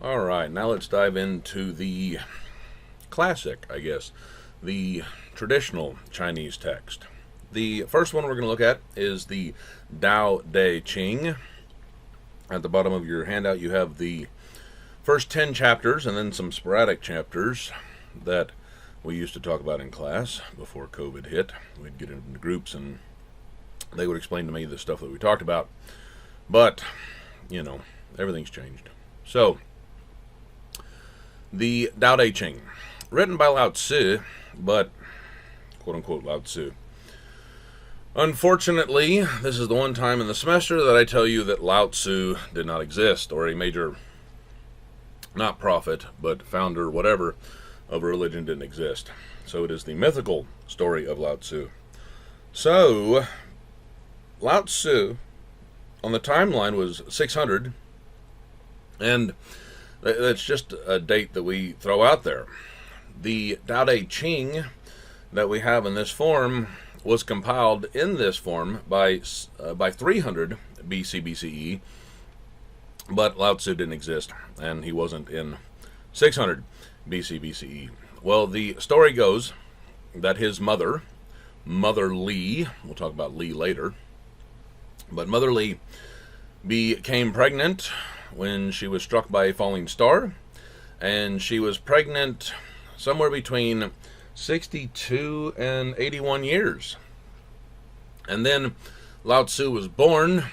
All right, now let's dive into the classic, I guess, the traditional Chinese text. The first one we're going to look at is the Tao Te Ching. At the bottom of your handout, you have the first 10 chapters and then some sporadic chapters that we used to talk about in class before COVID hit. We'd get into groups and they would explain to me the stuff that we talked about. But, everything's changed. So, the Tao Te Ching, written by Lao Tzu, but quote-unquote Lao Tzu. Unfortunately, this is the one time in the semester that I tell you that Lao Tzu did not exist, or a major, not prophet, but founder, whatever, of a religion didn't exist. So it is the mythical story of Lao Tzu. So, Lao Tzu, on the timeline, was 600, and that's just a date that we throw out there. The Tao Te Ching that we have in this form was compiled in this form by 300 BC BCE, but Lao Tzu didn't exist, and he wasn't in 600 BC BCE. Well, the story goes that his mother Li, we'll talk about Li later, but Mother Li became pregnant when she was struck by a falling star, and she was pregnant somewhere between 62 and 81 years. And then Lao Tzu was born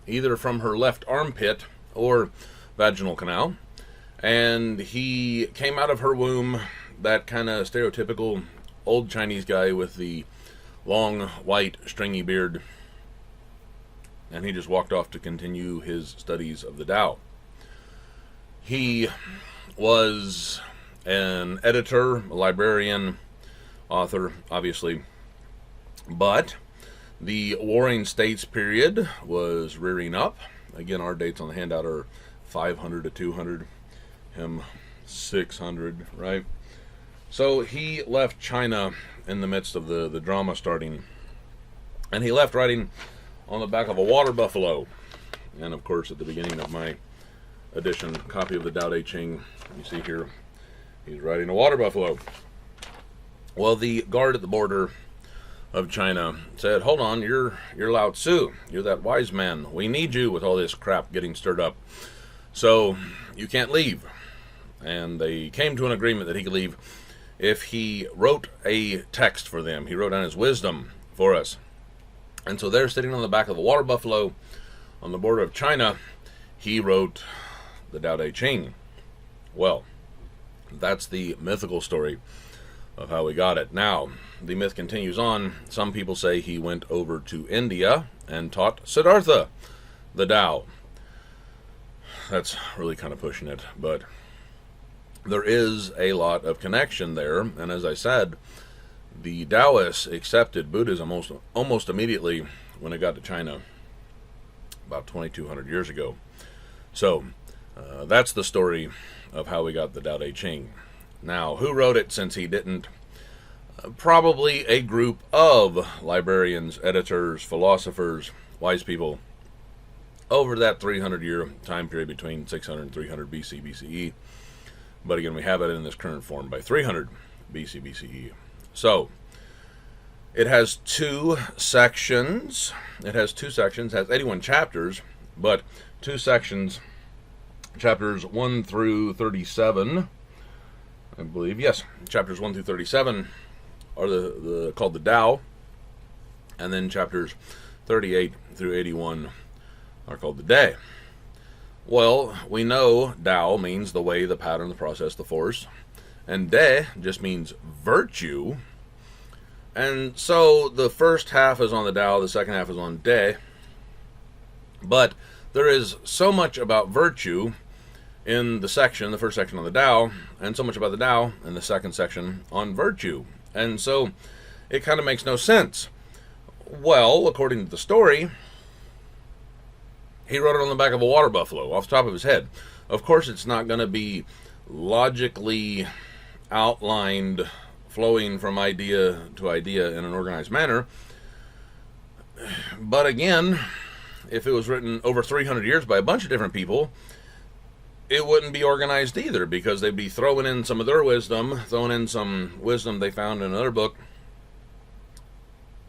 either from her left armpit or vaginal canal, and he came out of her womb that kind of stereotypical old Chinese guy with the long white stringy beard, and he just walked off to continue his studies of the Tao. He was an editor, a librarian, author, obviously, but the Warring States period was rearing up. Again, our dates on the handout are 500 to 200, him 600, right? So he left China in the midst of the drama starting, and he left riding on the back of a water buffalo. And of course, at the beginning of my edition copy of the Tao Te Ching, you see here, he's riding a water buffalo. Well, the guard at the border of China said, "Hold on, you're Lao Tzu. You're that wise man. We need you with all this crap getting stirred up. So you can't leave." And they came to an agreement that he could leave if he wrote a text for them. He wrote down his wisdom for us. And so they're sitting on the back of the water buffalo on the border of China. He wrote the Tao Te Ching. Well, that's the mythical story of how we got it. Now, the myth continues on. Some people say he went over to India and taught Siddhartha the Tao. That's really kind of pushing it, but there is a lot of connection there. And as I said, the Taoists accepted Buddhism almost immediately when it got to China about 2,200 years ago. So that's the story of how we got the Tao Te Ching. Now, who wrote it since he didn't? Probably a group of librarians, editors, philosophers, wise people over that 300-year time period between 600 and 300 BC BCE. But again, we have it in this current form by 300 BC BCE. So, it has two sections. It has 81 chapters, but two sections, chapters 1 through 37, I believe. Yes, chapters 1 through 37 are called the Tao, and then chapters 38 through 81 are called the Te. Well, we know Tao means the way, the pattern, the process, the force, and Te just means virtue. And so the first half is on the Tao, the second half is on Te. But there is so much about virtue in the first section on the Tao, and so much about the Tao in the second section on virtue. And so it kind of makes no sense. Well, according to the story, he wrote it on the back of a water buffalo off the top of his head. Of course, it's not going to be logically outlined, flowing from idea to idea in an organized manner. But again, if it was written over 300 years by a bunch of different people, it wouldn't be organized either, because they'd be throwing in some of their wisdom, throwing in some wisdom they found in another book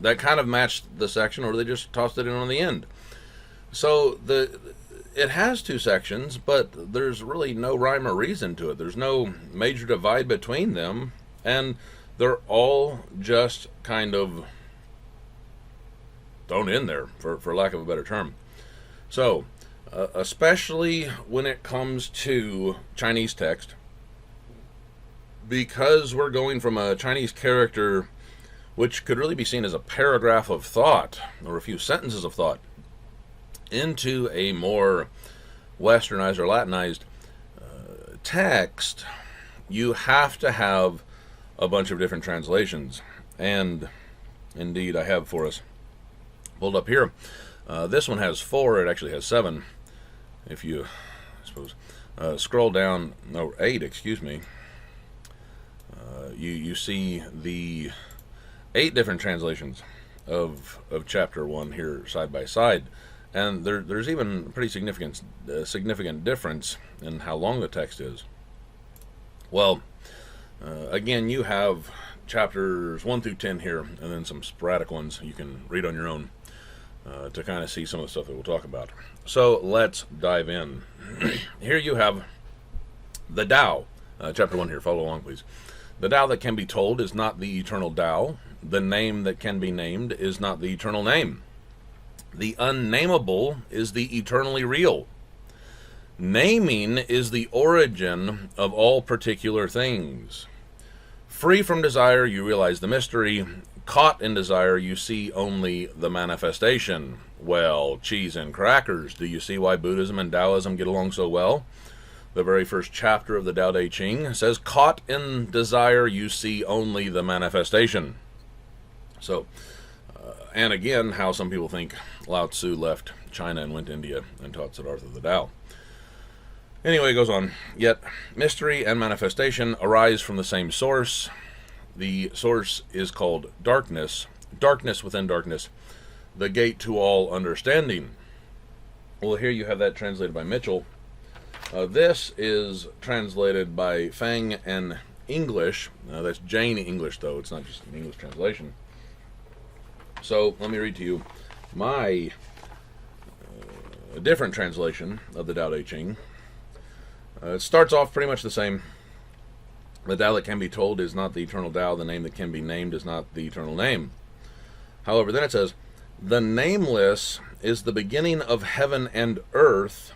that kind of matched the section, or they just tossed it in on the end. So it has two sections, but there's really no rhyme or reason to it. There's no major divide between them, and they're all just kind of thrown in there, for lack of a better term. So, especially when it comes to Chinese text, because we're going from a Chinese character which could really be seen as a paragraph of thought, or a few sentences of thought, into a more westernized or Latinized text, you have to have a bunch of different translations. And indeed, I have for us pulled up here. This one has 4. It actually has 7. If you, I suppose, scroll down, no, 8, excuse me, you see the 8 different translations of chapter 1 here side by side. And there's even a pretty significant difference in how long the text is. Well, again, you have chapters 1 through 10 here, and then some sporadic ones you can read on your own to kind of see some of the stuff that we'll talk about. So let's dive in. Here you have the Tao, chapter 1 here. Follow along, please. The Tao that can be told is not the eternal Tao. The name that can be named is not the eternal name. The unnameable is the eternally real. Naming is the origin of all particular things. Free from desire, you realize the mystery. Caught in desire, you see only the manifestation. Well, cheese and crackers. Do you see why Buddhism and Taoism get along so well? The very first chapter of the Tao Te Ching says, caught in desire, you see only the manifestation. So, and again, how some people think Lao Tzu left China and went to India and taught Siddhartha the Tao. Anyway, it goes on. Yet, mystery and manifestation arise from the same source. The source is called darkness. Darkness within darkness. The gate to all understanding. Well, here you have that translated by Mitchell. This is translated by Fang and English. That's Jane English, though. It's not just an English translation. So, let me read to you my different translation of the Tao Te Ching. It starts off pretty much the same. The Tao that can be told is not the eternal Tao. The name that can be named is not the eternal name. However, then it says, the nameless is the beginning of heaven and earth.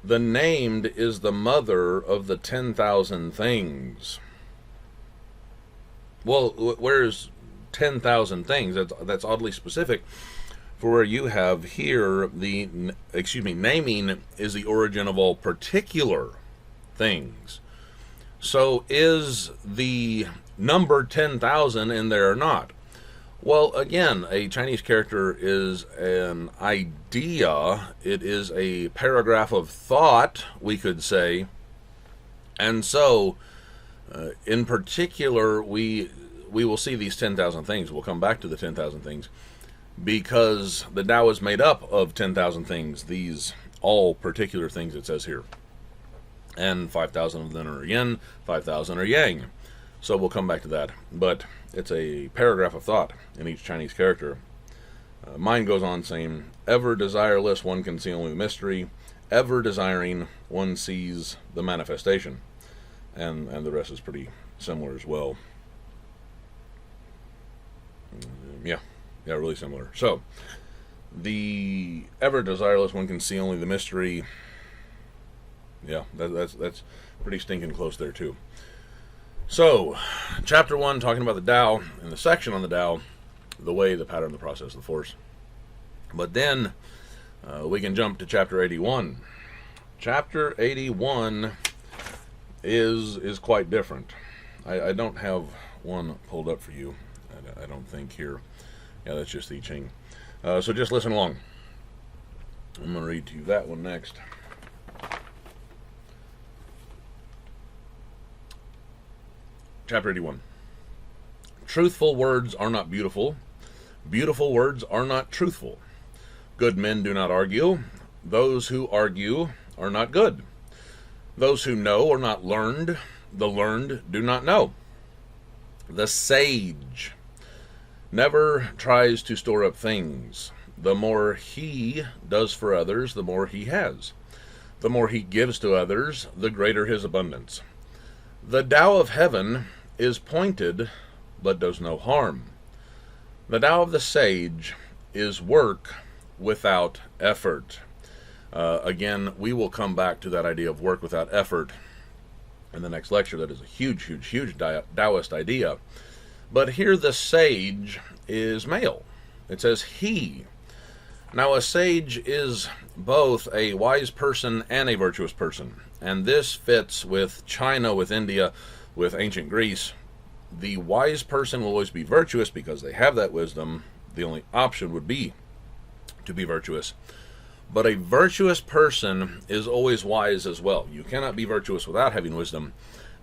The named is the mother of the 10,000 things. Well, where's 10,000 things? That's oddly specific. For where you have here, naming is the origin of all particular things. So is the number 10,000 in there or not? Well, again, a Chinese character is an idea. It is a paragraph of thought, we could say. And so, in particular, we will see these 10,000 things. We'll come back to the 10,000 things, because the Tao is made up of 10,000 things, these all particular things it says here. And 5,000 of them are yin, 5,000 are yang. So we'll come back to that. But it's a paragraph of thought in each Chinese character. Mine goes on saying, ever desireless, one can see only the mystery. Ever desiring, one sees the manifestation. And the rest is pretty similar as well. Yeah, really similar. So, the ever desireless, one can see only the mystery. Yeah, that's pretty stinking close there too. So, chapter 1, talking about the Tao, and the section on the Tao, the way, the pattern, the process, the force. But then, we can jump to chapter 81. Chapter 81 is quite different. I don't have one pulled up for you. I don't think here. Yeah, that's just the I Ching. So just listen along. I'm going to read to you that one next. Chapter 81. Truthful words are not beautiful. Beautiful words are not truthful. Good men do not argue. Those who argue are not good. Those who know are not learned. The learned do not know. The sage never tries to store up things. The more he does for others, the more he has. The more he gives to others, the greater his abundance. The Tao of heaven is pointed, but does no harm. The Tao of the sage is work without effort. Again, we will come back to that idea of work without effort in the next lecture. That is a huge Taoist idea. But here the sage is male. It says he. Now a sage is both a wise person and a virtuous person. And this fits with China, with India, with ancient Greece. The wise person will always be virtuous because they have that wisdom. The only option would be to be virtuous. But a virtuous person is always wise as well. You cannot be virtuous without having wisdom,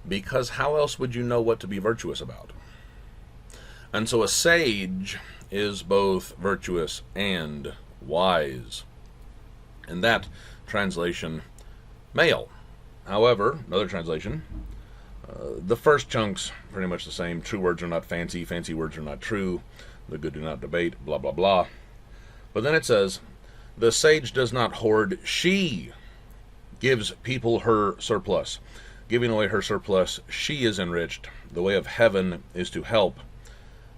because how else would you know what to be virtuous about? And so a sage is both virtuous and wise. In that translation, male. However, another translation, the first chunk's pretty much the same. True words are not fancy, fancy words are not true, the good do not debate, blah, blah, blah. But then it says, the sage does not hoard, she gives people her surplus. Giving away her surplus, she is enriched. The way of heaven is to help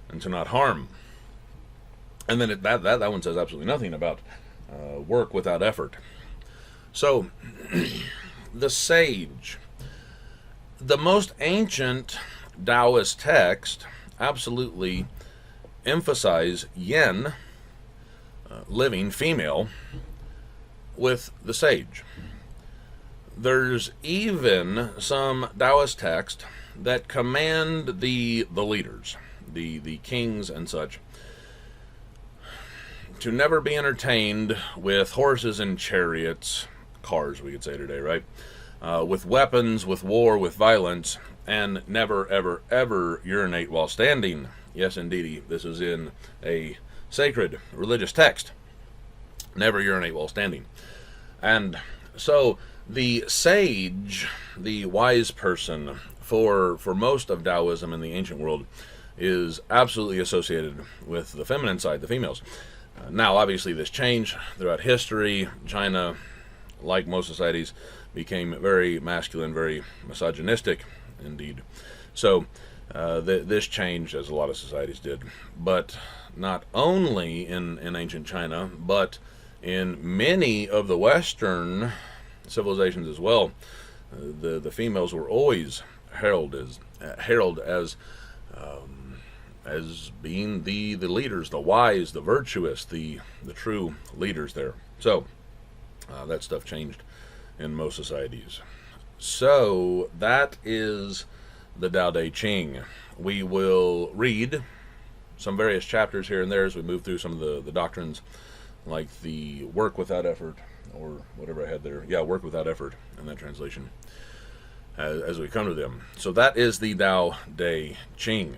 and to not harm. And then that one says absolutely nothing about work without effort. So, the sage, the most ancient Taoist text, absolutely emphasize yin, living female, with the sage. There's even some Taoist text that command the leaders, the kings and such, to never be entertained with horses and chariots, cars we could say today, right? With weapons, with war, with violence, and never, ever, ever urinate while standing. Yes, indeedy, this is in a sacred religious text. Never urinate while standing. And so the sage, the wise person, for most of Taoism in the ancient world, is absolutely associated with the feminine side, the females. Now, obviously, this changed throughout history. China, like most societies, became very masculine, very misogynistic, indeed. So this changed, as a lot of societies did. But not only in ancient China, but in many of the Western civilizations as well, the females were always heralded as being the leaders, the wise, the virtuous, the true leaders there. So that stuff changed in most societies. So that is the Tao Te Ching. We will read some various chapters here and there as we move through some of the doctrines, like the work without effort, or whatever I had there. Yeah, work without effort in that translation, as we come to them. So that is the Tao Te Ching.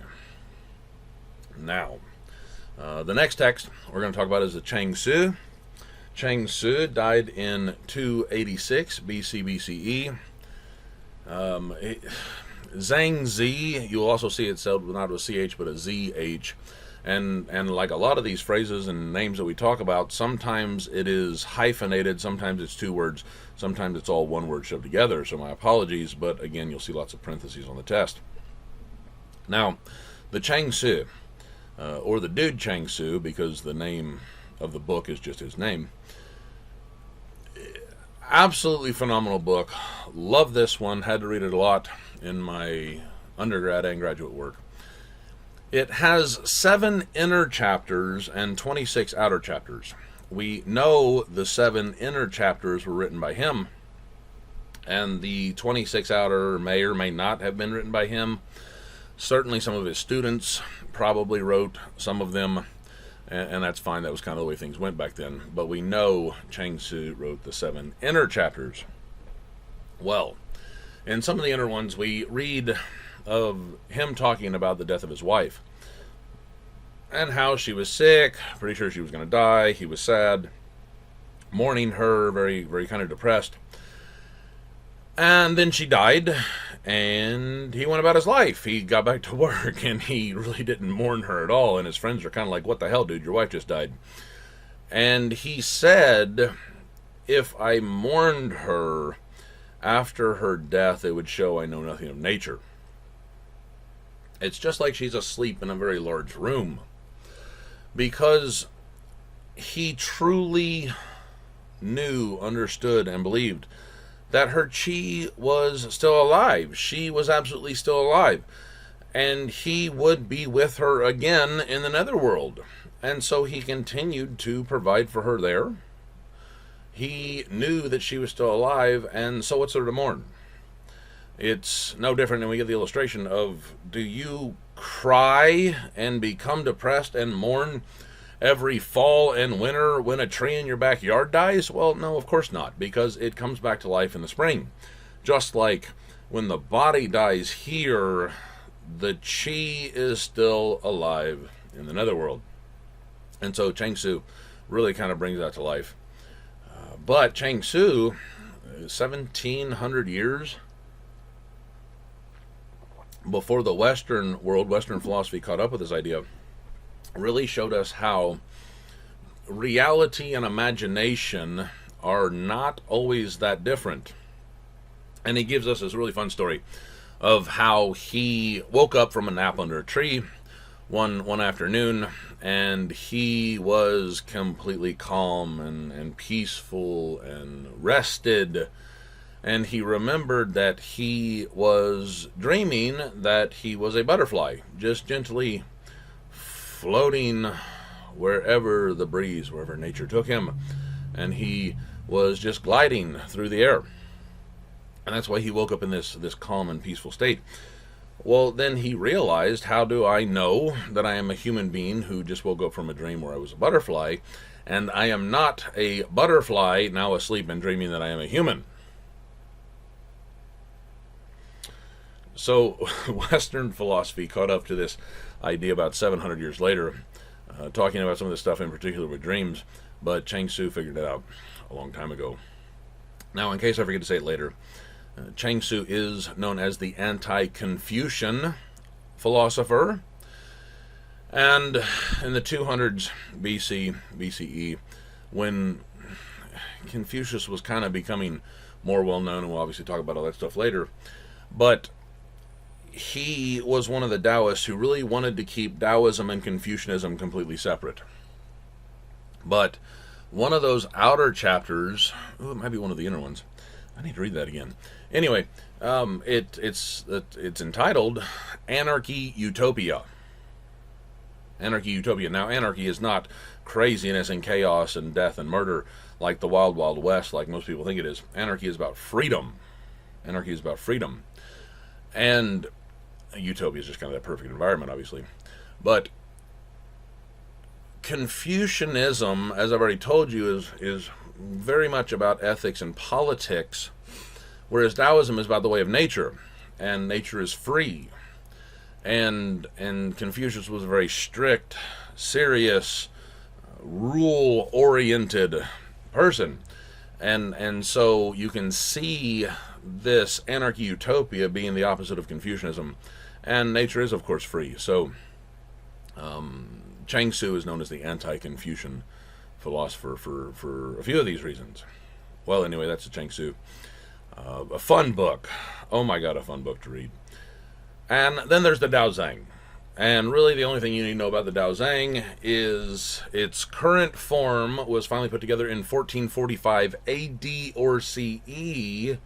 Now, the next text we're going to talk about is the Chang Tzu. Chang Tzu died in 286 BC BCE. Zhang Zi, you'll also see it spelled not with CH but a ZH. And like a lot of these phrases and names that we talk about, sometimes it is hyphenated, sometimes it's two words, sometimes it's all one word shoved together. So my apologies, but again, you'll see lots of parentheses on the test. Now, the Chang Tzu, or the dude Chang Tzu, because the name of the book is just his name. Absolutely phenomenal book. Love this one. Had to read it a lot in my undergrad and graduate work. It has 7 inner chapters and 26 outer chapters. We know the 7 inner chapters were written by him, and the 26 outer may or may not have been written by him. Certainly some of his students probably wrote some of them, and that's fine. That was kind of the way things went back then. But we know Chang Tzu wrote the 7 inner chapters. Well, in some of the inner ones, we read of him talking about the death of his wife and how she was sick, pretty sure she was going to die. He was sad, mourning her, very, very kind of depressed. And then she died, and he went about his life. He got back to work, and he really didn't mourn her at all. And his friends are kind of like, what the hell, dude? Your wife just died. And he said, if I mourned her after her death, it would show I know nothing of nature. It's just like she's asleep in a very large room. Because he truly knew, understood, and believed that her chi was still alive. She was absolutely still alive. And he would be with her again in the netherworld. And so he continued to provide for her there. He knew that she was still alive, and so what's there to mourn? It's no different than we get the illustration of, do you cry and become depressed and mourn every fall and winter when a tree in your backyard dies? Well, no, of course not, because it comes back to life in the spring. Just like when the body dies here, the chi is still alive in the netherworld. And so Chang Tzu really kind of brings that to life. But Chang Tzu, 1700 years before the Western world, Western philosophy caught up with this idea, really showed us how reality and imagination are not always that different. And he gives us this really fun story of how he woke up from a nap under a tree one afternoon, and he was completely calm and peaceful and rested. And he remembered that he was dreaming that he was a butterfly, just gently floating wherever the breeze, wherever nature took him. And he was just gliding through the air. And that's why he woke up in this calm and peaceful state. Well, then he realized, how do I know that I am a human being who just woke up from a dream where I was a butterfly, and I am not a butterfly now asleep and dreaming that I am a human? So Western philosophy caught up to this idea about 700 years later, talking about some of this stuff in particular with dreams, but Chang Tzu figured it out a long time ago. Now, in case I forget to say it later, Chang Tzu is known as the anti-Confucian philosopher. And in the 200s BCE, when Confucius was kind of becoming more well-known, and we'll obviously talk about all that stuff later, but he was one of the Taoists who really wanted to keep Taoism and Confucianism completely separate. But one of those outer chapters, it might be one of the inner ones, I need to read that again. Anyway, it's entitled Anarchy Utopia. Anarchy Utopia. Now, anarchy is not craziness and chaos and death and murder like the Wild Wild West, like most people think it is. Anarchy is about freedom. Anarchy is about freedom. And utopia is just kind of that perfect environment, obviously. But Confucianism, as I've already told you, is very much about ethics and politics, whereas Taoism is about the way of nature, and nature is free. And Confucius was a very strict, serious, rule-oriented person. And so you can see this anarchy utopia being the opposite of Confucianism. And nature is, of course, free. So Chang Tzu is known as the anti-Confucian philosopher for a few of these reasons. Well, anyway, that's a Chang Tzu. A fun book. Oh my God, a fun book to read. And then there's the Dao Zhang. And really the only thing you need to know about the Dao Zhang is its current form was finally put together in 1445 AD or CE,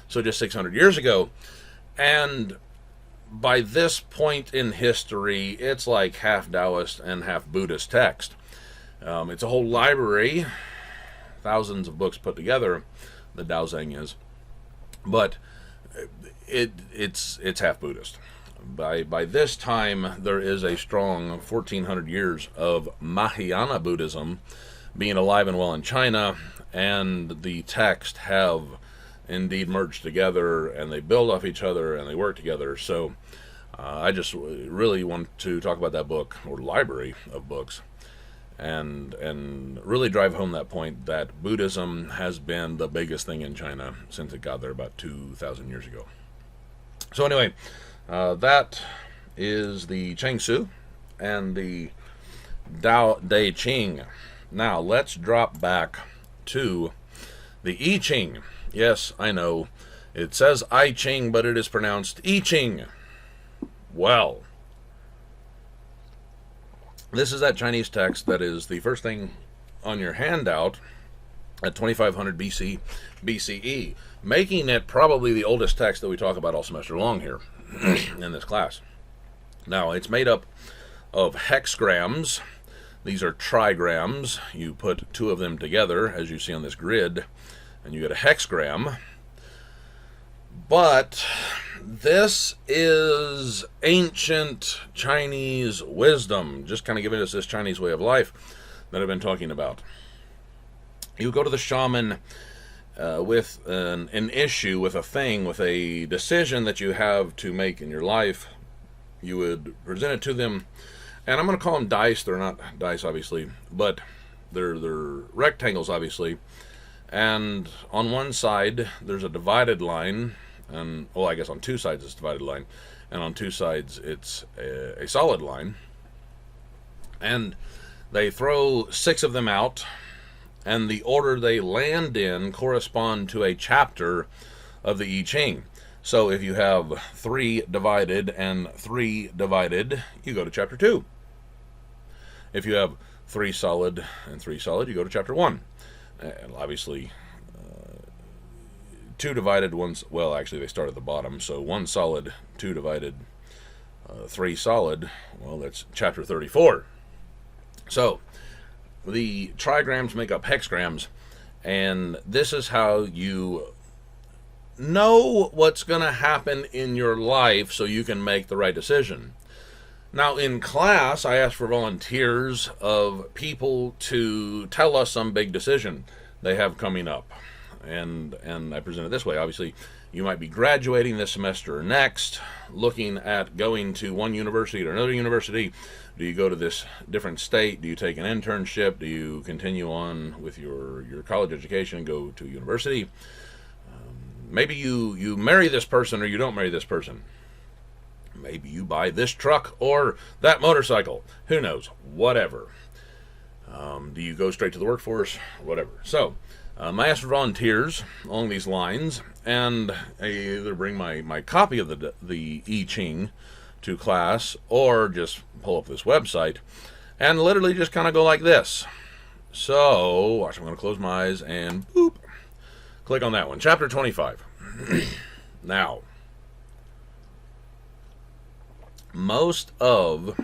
so just 600 years ago. And by this point in history, it's like half Taoist and half Buddhist text. It's a whole library, thousands of books put together, the Dao Zhang is. But it's half Buddhist. By this time, there is a strong 1,400 years of Mahayana Buddhism being alive and well in China, and the texts have indeed merged together, and they build off each other, and they work together. So I just really want to talk about that book, or library of books. and really drive home that point that Buddhism has been the biggest thing in China since it got there about 2,000 years ago. So anyway, that is the Cheng Su and the Tao Te Ching. Now let's drop back to the I Ching. Yes, I know. It says I Ching, but it is pronounced I Ching. Well, this is that Chinese text that is the first thing on your handout at 2500 BCE, making it probably the oldest text that we talk about all semester long here in this class. Now, it's made up of hexagrams. These are trigrams. You put two of them together, as you see on this grid, and you get a hexagram. But this is ancient Chinese wisdom, just kind of giving us this Chinese way of life that I've been talking about. You go to the shaman with an issue, with a thing, with a decision that you have to make in your life. You would present it to them, and I'm going to call them dice. They're not dice, obviously, but they're rectangles, obviously. And on one side, there's a divided line, and, well, I guess on two sides it's a divided line, and on two sides it's a solid line. And they throw 6 of them out, and the order they land in correspond to a chapter of the I Ching. So if you have 3 divided and 3 divided, you go to chapter 2. If you have 3 solid and 3 solid, you go to chapter 1. And obviously, 2 divided, one's, well, actually they start at the bottom, so 1 solid, 2 divided, 3 solid, well, that's chapter 34. So the trigrams make up hexagrams, and this is how you know what's going to happen in your life so you can make the right decision. Now, in class, I asked for volunteers of people to tell us some big decision they have coming up. And I present it this way. Obviously, you might be graduating this semester or next, looking at going to one university or another university. Do you go to this different state? Do you take an internship? Do you continue on with your college education and go to university? Maybe you marry this person or you don't marry this person. Maybe you buy this truck or that motorcycle. Who knows? Whatever. Do you go straight to the workforce? Whatever. So, I asked for volunteers along these lines, and I either bring my copy of the I Ching to class or just pull up this website and literally just kind of go like this. So, watch, I'm going to close my eyes and boop. Click on that one. Chapter 25. Now, most of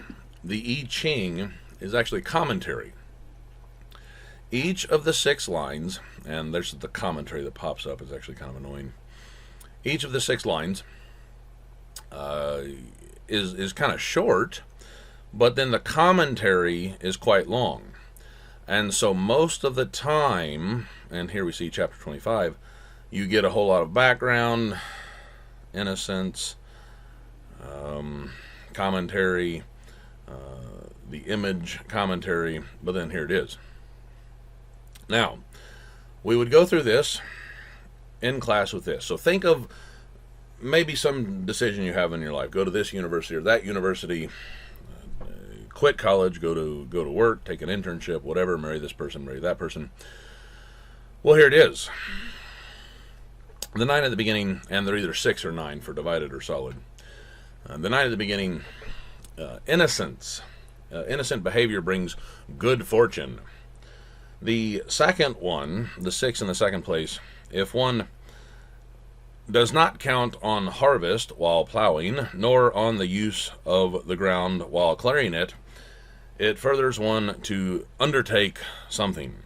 the I Ching is actually commentary. Each of the 6 lines, and there's the commentary that pops up, is actually kind of annoying. Each of the 6 lines is kind of short, but then the commentary is quite long. And so most of the time, and here we see chapter 25, you get a whole lot of background, innocence, commentary, the image commentary, but then here it is. Now, we would go through this in class with this. So think of maybe some decision you have in your life. Go to this university or that university, quit college, go to work, take an internship, whatever, marry this person, marry that person. Well, here it is. The 9 at the beginning, and they're either 6 or 9 for divided or solid. The 9 at the beginning, innocence. Innocent behavior brings good fortune. The second one, the 6 in the second place, if one does not count on harvest while plowing, nor on the use of the ground while clearing it, it furthers one to undertake something.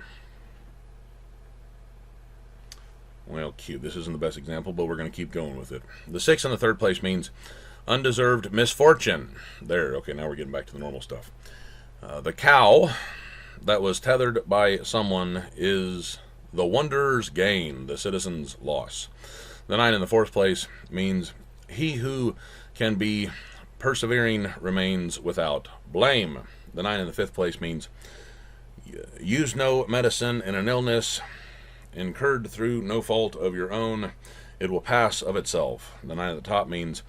Well, cute. This isn't the best example, but we're going to keep going with it. The 6 in the third place means undeserved misfortune. There, okay, now we're getting back to the normal stuff. The cow that was tethered by someone is the wanderer's gain, the citizen's loss. The 9 in the fourth place means he who can be persevering remains without blame. The 9 in the fifth place means Use no medicine in an illness incurred through no fault of your own. It will pass of itself. The 9 at the top means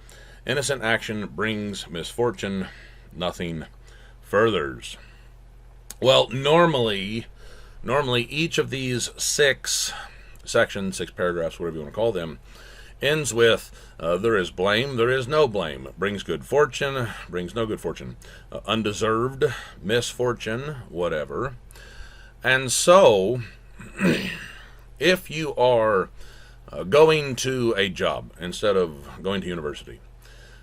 innocent action brings misfortune, nothing furthers. Well, normally each of these 6 sections, 6 paragraphs, whatever you want to call them, ends with there is blame, there is no blame. Brings good fortune, brings no good fortune. Undeserved misfortune, whatever. And so, if you are going to a job instead of going to university,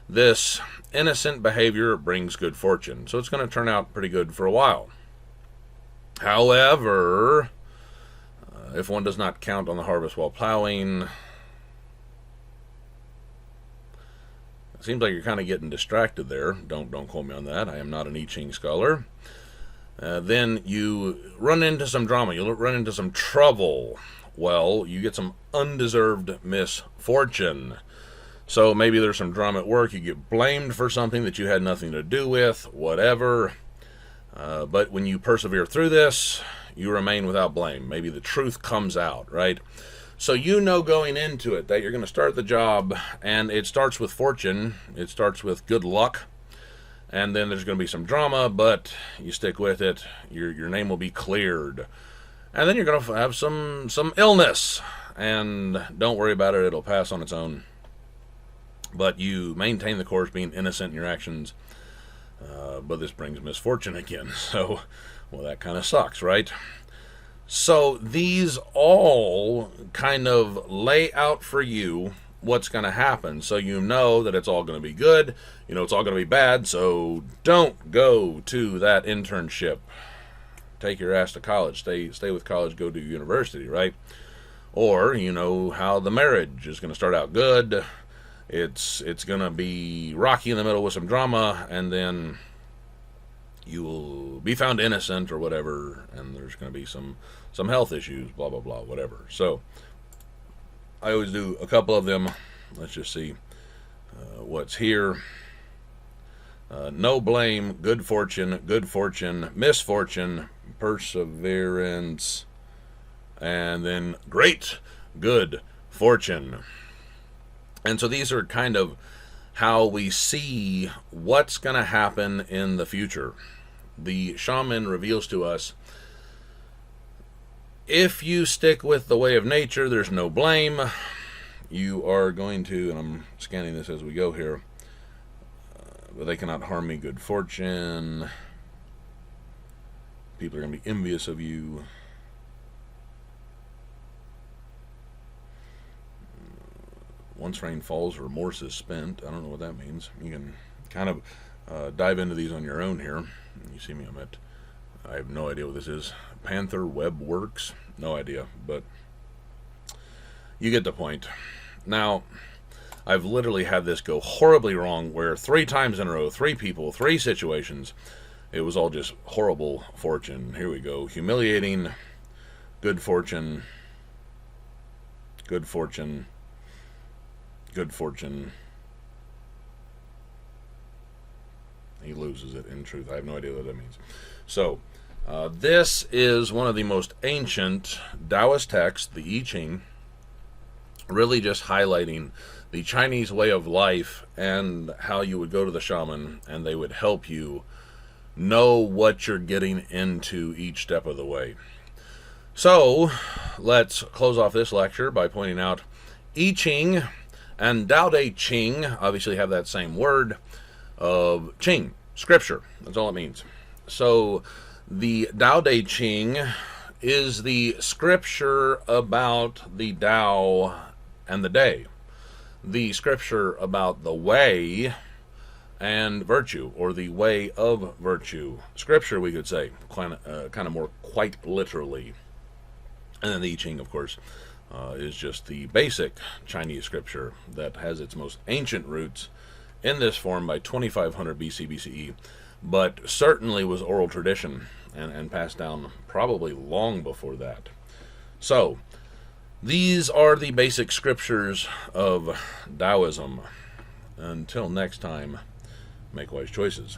this innocent behavior brings good fortune. So it's going to turn out pretty good for a while. However, if one does not count on the harvest while plowing, it seems like you're kind of getting distracted there. Don't quote me on that. I am not an I Ching scholar. Then you run into some drama. You'll run into some trouble. Well, you get some undeserved misfortune. So maybe there's some drama at work. You get blamed for something that you had nothing to do with, whatever. But when you persevere through this, you remain without blame. Maybe the truth comes out, right? So you know going into it that you're going to start the job, and it starts with fortune. It starts with good luck. And then there's going to be some drama, but you stick with it. Your name will be cleared. And then you're going to have some illness. And don't worry about it. It'll pass on its own. But you maintain the course, being innocent in your actions. But this brings misfortune again. So, well, that kind of sucks, right? So these all kind of lay out for you what's going to happen. So you know that it's all going to be good. You know it's all going to be bad. So don't go to that internship. Take your ass to college. Stay with college. Go to university, right? Or you know how the marriage is going to start out good. It's going to be rocky in the middle with some drama, and then you will be found innocent or whatever, and there's going to be some health issues, blah, blah, blah, whatever. So I always do a couple of them. Let's just see what's here. No blame, good fortune, misfortune, perseverance, and then great good fortune. And so these are kind of how we see what's going to happen in the future. The shaman reveals to us, if you stick with the way of nature, there's no blame. You are going to, and I'm scanning this as we go here, but they cannot harm me, good fortune. People are going to be envious of you. Once rain falls, remorse is spent. I don't know what that means. You can kind of dive into these on your own here. You see me, I have no idea what this is. Panther Web Works? No idea, but you get the point. Now, I've literally had this go horribly wrong, where 3 times in a row, 3 people, 3 situations, it was all just horrible fortune. Here we go. Humiliating, good fortune, good fortune, good fortune. He loses it, in truth. I have no idea what that means. So, this is one of the most ancient Taoist texts, the I Ching, really just highlighting the Chinese way of life and how you would go to the shaman and they would help you know what you're getting into each step of the way. So, let's close off this lecture by pointing out I Ching and Tao Te Ching obviously have that same word of Ching, scripture. That's all it means. So the Tao Te Ching is the scripture about the Tao and the day. The scripture about the way and virtue, or the way of virtue. Scripture, we could say, kind of more quite literally. And then the I Ching, of course, is just the basic Chinese scripture that has its most ancient roots in this form by 2500 BC BCE, but certainly was oral tradition and passed down probably long before that. So, these are the basic scriptures of Taoism. Until next time, make wise choices.